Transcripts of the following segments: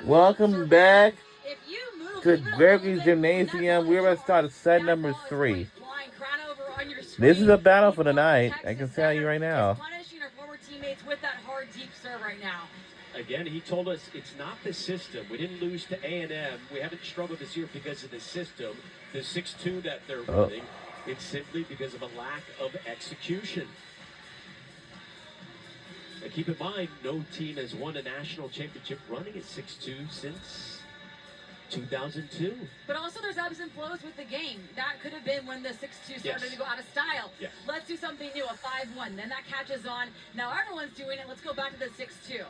Welcome back to Gregory's Gymnasium. We're going to start set number 3. This is a battle for the night. I can tell you right now. Again, he told us it's not the system. We didn't lose to A&M. We haven't struggled this year because of the system, the 6-2 that they're running. It's simply because of a lack of execution. And keep in mind, no team has won a national championship running at 6-2 since 2002. But also there's ebbs and flows with the game. That could have been when the 6-2 started to go out of style. Yes. Let's do something new, a 5-1. Then that catches on. Now everyone's doing it. Let's go back to the 6-2.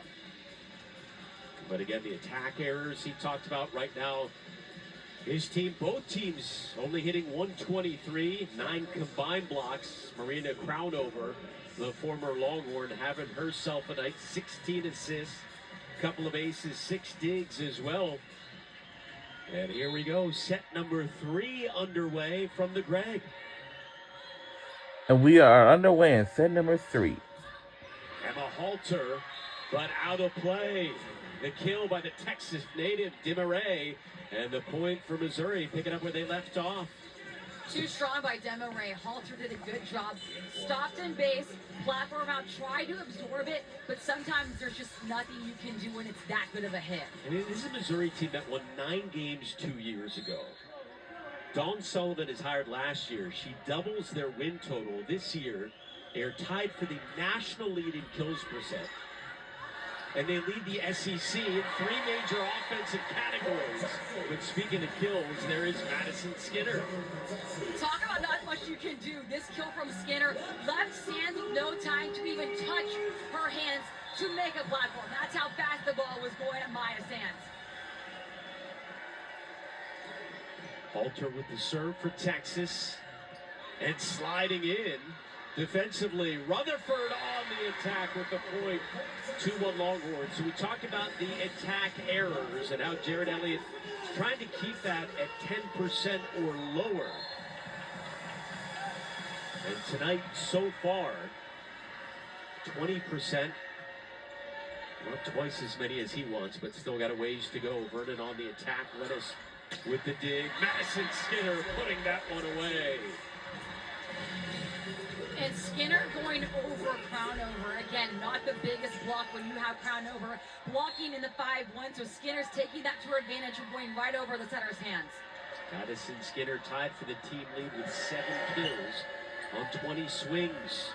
But again, the attack errors he talked about right now. His team, both teams, only hitting 123, 9 combined blocks. Marina Crownover, the former Longhorn, having herself a night, 16 assists, a couple of aces, 6 digs as well. And here we go, set number 3 underway from the Greg. And we are underway in set number 3. Emma Halter, but out of play. The kill by the Texas native, Demaray, and the point for Missouri, picking up where they left off. Too strong by Demaray. Halter did a good job. Stopped in base, platform out, tried to absorb it, but sometimes there's just nothing you can do when it's that good of a hit. And this is a Missouri team that won 9 games 2 years ago. Dawn Sullivan is hired last year. She doubles their win total this year. They are tied for the national lead in kills percent. And they lead the SEC in 3 major offensive categories. But speaking of kills, there is Madison Skinner. Talk about not much you can do. This kill from Skinner left Sands with no time to even touch her hands to make a platform. That's how fast the ball was going at Maya Sands. Halter with the serve for Texas. And sliding in. Defensively, Rutherford on the attack with the point, 2-1 Longhorns. So we talked about the attack errors and how Jared Elliott is trying to keep that at 10% or lower. And tonight, so far, 20%. Not twice as many as he wants, but still got a ways to go. Vernon on the attack, Lettuce with the dig. Madison Skinner putting that one away. And Skinner going over Crownover. Again, not the biggest block when you have Crownover blocking in the 5-1. So Skinner's taking that to her advantage and going right over the setter's hands. Madison Skinner tied for the team lead with 7 kills on 20 swings.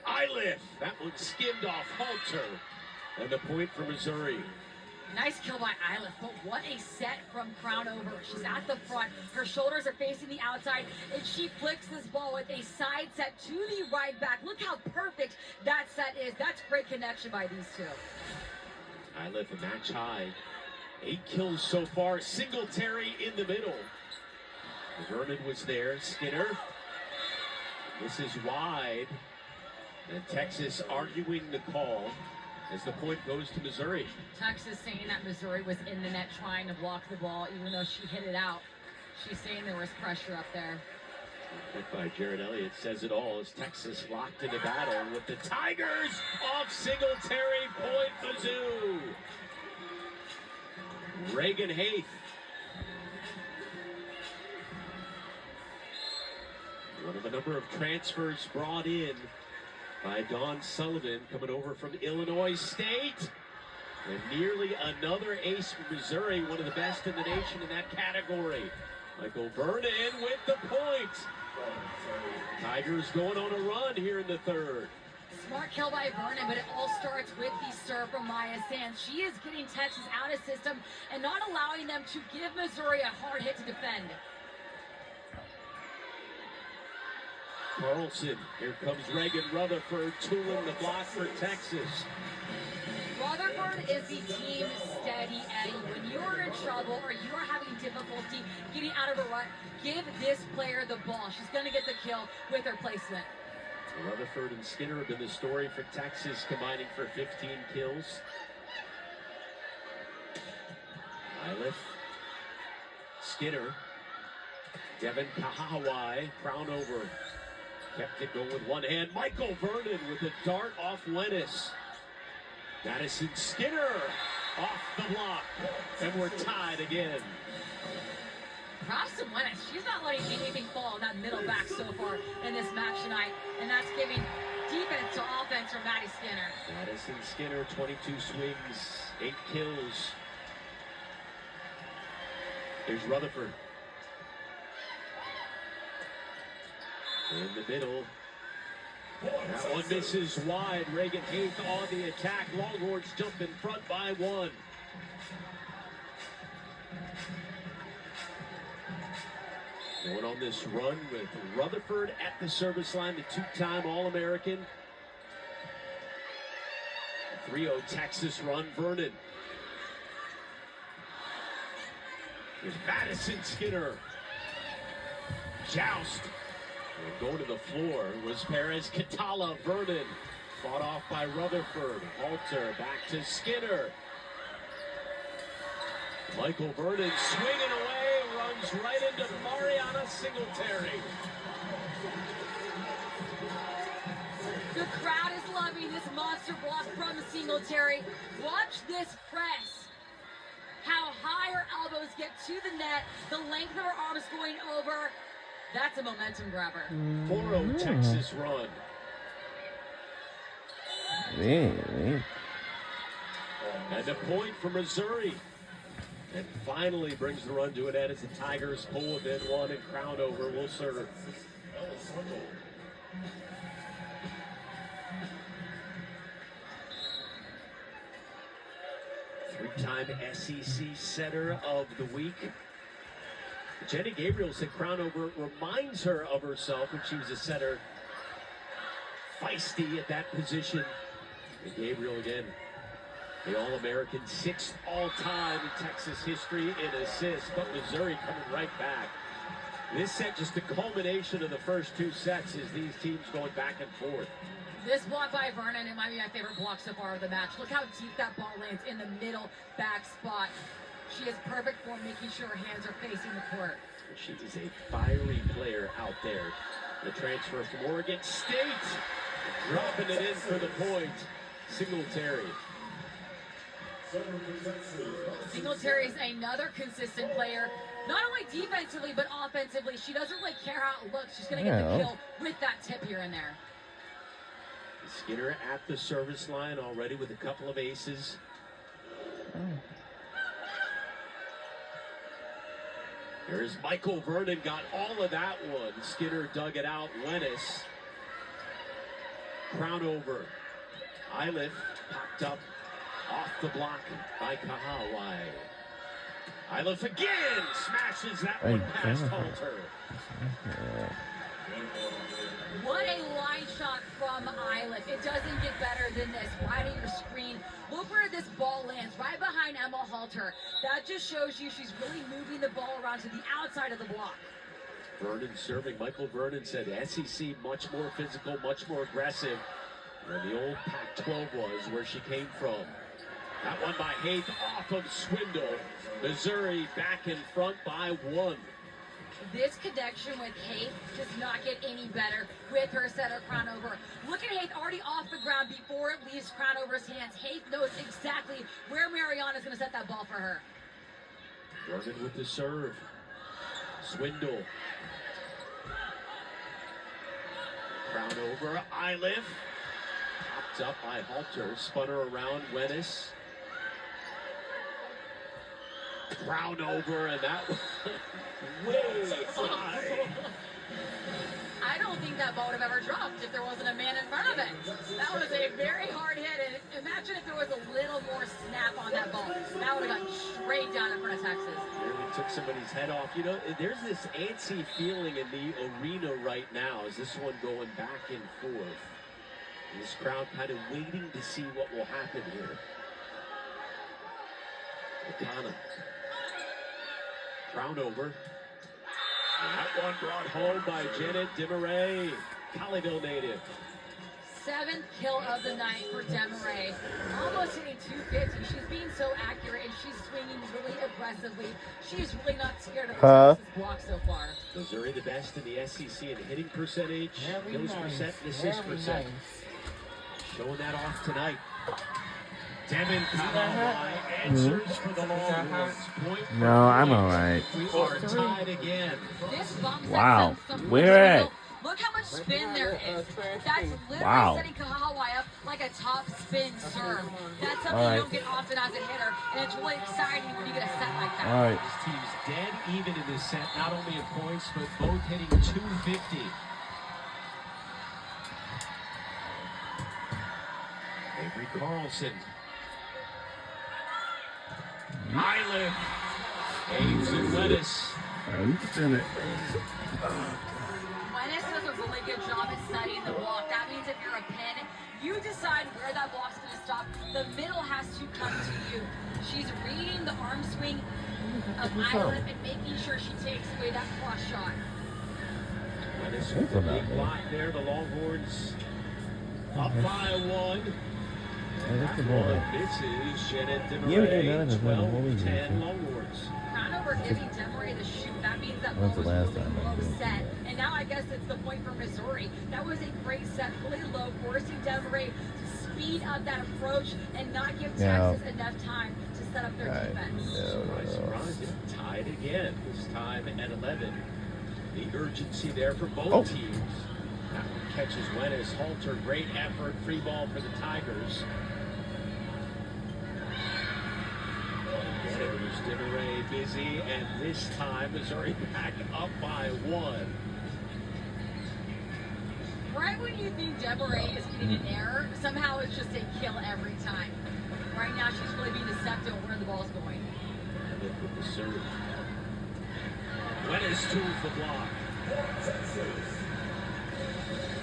Iliff, that one skimmed off Halter. And the point for Missouri. Nice kill by Iliff, but what a set from Crownover. She's at the front, her shoulders are facing the outside, and she flicks this ball with a side set to the right back. Look how perfect that set is. That's great connection by these two. Iliff a match high. 8 kills so far. Singletary in the middle. Vernon was there. Skinner. This is wide. And Texas arguing the call as the point goes to Missouri. Texas saying that Missouri was in the net trying to block the ball, even though she hit it out. She's saying there was pressure up there. Hit by Jared Elliott says it all as Texas locked into battle with the Tigers off Singletary, point Mizzou. Reagan Haith. One of a number of transfers brought in by Dawn Sullivan, coming over from Illinois State. And nearly another ace from Missouri, one of the best in the nation in that category. Michael Vernon with the point. Tigers going on a run here in the 3rd. Smart kill by Vernon, but it all starts with the serve from Maya Sands. She is getting Texas out of system and not allowing them to give Missouri a hard hit to defend. Carlson, here comes Reagan Rutherford tooling the block for Texas. Rutherford is the team steady Eddie. When you're in trouble or you are having difficulty getting out of a rut, give this player the ball. She's going to get the kill with her placement. Rutherford and Skinner have been the story for Texas, combining for 15 kills. Iliff, Skinner, Devin Kahawai, Crownover. Kept it going with one hand. Michael Vernon with a dart off Lennis. Madison Skinner off the block. And we're tied again. Props to Wennis. She's not letting anything fall in that middle back so far in this match tonight. And that's giving defense to offense from Maddie Skinner. Madison Skinner, 22 swings, 8 kills. Here's Rutherford. In the middle. That one misses wide. Reagan Haith on the attack. Longhorns jump in front by 1. Going on this run with Rutherford at the service line, the 2-time All-American. 3-0 Texas run, Vernon. Here's Madison Skinner. Joust. And going to the floor was Perez Catala. Vernon fought off by Rutherford. Halter back to Skinner. Michael Vernon swinging away, runs right into Mariana Singletary. The crowd is loving this monster block from Singletary. Watch this press. How high her elbows get to the net, the length of her arms going over. That's a momentum grabber. 4-0 Texas run. Man. And a point for Missouri. And finally brings the run to an end as the Tigers pull within 1 and Crownover will serve. Three-time SEC setter of the week. Jenny Gabriel said Crownover reminds her of herself when she was a setter. Feisty at that position. And Gabriel again, the All-American, 6th all-time in Texas history in assists, but Missouri coming right back. This set just the culmination of the first 2 sets as these teams going back and forth. This block by Vernon, it might be my favorite block so far of the match. Look how deep that ball lands in the middle back spot. She is perfect for making sure her hands are facing the court. She is a fiery player out there. The transfer from Oregon State, dropping it in for the point. Singletary. Singletary is another consistent player, not only defensively but offensively. She doesn't really care how it looks. She's going to get the kill with that tip here and there. Skinner at the service line already with a couple of aces. Here's Michael Vernon, got all of that one. Skinner dug it out. Wennis. Crownover. Iliff popped up off the block by Kahawai. Iliff again smashes that one past Halter. What a line shot from Iliff. It doesn't get better than this. Right on your screen. Look where this ball lands, right behind Emma Halter. That just shows you she's really moving the ball around to the outside of the block. Vernon serving. Michael Vernon said SEC much more physical, much more aggressive than the old Pac-12 was where she came from. That one by Haith off of Swindle. Missouri back in front by 1. This connection with Haith does not get any better with her setter Crownover. Look at Haith already off the ground before it leaves Crownover's hands. Haith knows exactly where Mariana's going to set that ball for her. Vernon with the serve. Swindle. Crownover. Iliff. Popped up by Halter. Spun her around. Wennis. Crownover, and that was way high. I don't think that ball would have ever dropped if there wasn't a man in front of it. That was a very hard hit, and imagine if there was a little more snap on that ball. That would have gone straight down in front of Texas. Nearly took somebody's head off. You know, there's this antsy feeling in the arena right now as this one going back and forth. And this crowd kind of waiting to see what will happen here. O'Connor. Crownover. And that one brought home by Janet Demaray, Colleyville native. 7th kill of the night for Demaray. Almost hitting 250. She's being so accurate, and she's swinging really aggressively. She's really not scared of the Texas block so far. Missouri the best in the SEC in hitting percentage, kills percent, and assist percent. Showing that off tonight. Devin Kahawai answers for the Longhorns. Point No, I'm all right. we are tied again. This bump set Wow. sends some Where real- at? Look how much spin there is. That's literally Wow. setting Kahawai up like a top spin serve. That's something All right. you don't get often as a hitter, and it's really exciting when you get a set like that. All right. This team's dead even in this set, not only in points, but both hitting 250. Avery Carlson. Island. Ames and Lettuce. Wenis does a really good job at studying the block. That means if you're a pin, you decide where that block's going to stop. The middle has to come to you. She's reading the arm swing of Island and making sure she takes away that cross shot. Lettuce with the big block there. The Longhorns up by 1. That's the ball. This is Janet Yeah, we did none DeMarais, of them. What was 12-10 it? Longhorns. Crownover giving Demeray the shoot. That means that When's ball the was last really time I low did? set. And now I guess it's the point for Missouri. That was a great set, really low, forcing Demeray to speed up that approach and not give Yeah. Texas enough time to set up their Right. defense. Surprise, they're tied again, this time at 11. The urgency there for both Oh. teams. That one catches Wenis. Halter, great effort, free ball for the Tigers. Again, it was DeMarais busy, and this time Missouri back up by 1. Right when you think Demeray is getting an error, somehow it's just a kill every time. Right now she's really being deceptive where the ball's going. With the serve. Wenis tools the block.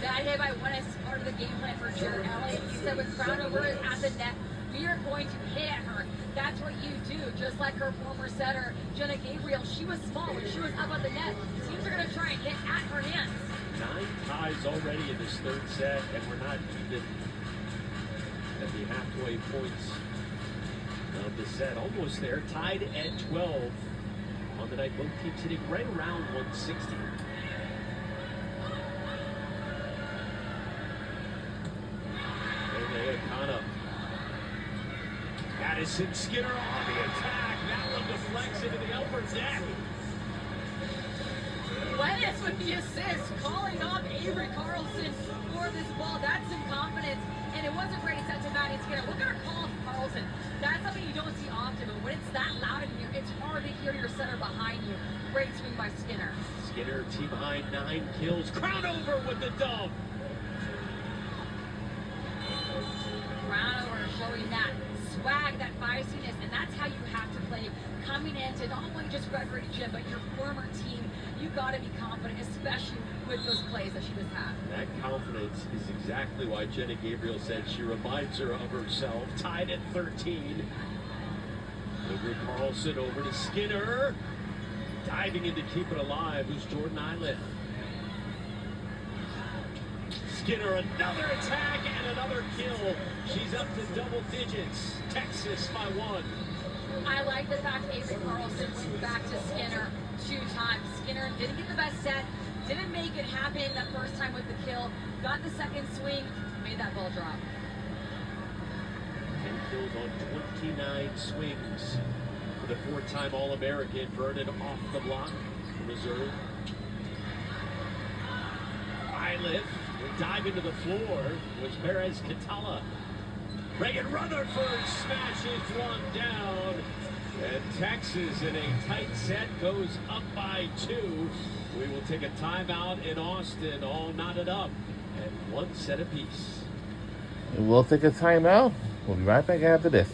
That hit by Wenis is part of the game plan for Jared Elliott. He said when Crownover is at the net, we are going to hit at her. That's what you do. Just like her former setter, Jenna Gabriel, she was small. When she was up on the net, teams are going to try and hit at her hands. 9 ties already in this third set, and we're not even at the halfway points of the set. Almost there, tied at 12 on the night. Both teams hitting right around 160. Akana. Addison Skinner on the attack. That one deflects into the upper deck. Wenis with the assist, calling off Avery Carlson for this ball. That's some confidence. And it wasn't great set to Maddie Skinner. Look at her call off Carlson. That's something you don't see often, but when it's that loud in here, it's hard to hear your center behind you. Great swing by Skinner. Skinner, team behind 9 kills. Crownover with the dump. Crownover showing that swag, that feistiness, and that's how you have to play. Coming into not only just Gregory Jim, but your former team, you got to be confident, especially with those plays that she just had. That confidence is exactly why Jenna Gabriel said she reminds her of herself. Tied at 13. Avery Carlson over to Skinner. Diving in to keep it alive was Jordan Eileth. Skinner, another attack and another kill. She's up to double digits. Texas by 1. I like the fact Avery Carlson went back to Skinner 2 times. Skinner didn't get the best set, didn't make it happen that first time with the kill, got the second swing, made that ball drop. 10 kills on 29 swings for the 4-time All-American Vernon off the block for Missouri. Eileth dive into the floor was Perez Catala. Reagan Rutherford smashes one down. And Texas in a tight set goes up by 2. We will take a timeout in Austin, all knotted up at 1 set apiece. We'll take a timeout. We'll be right back after this.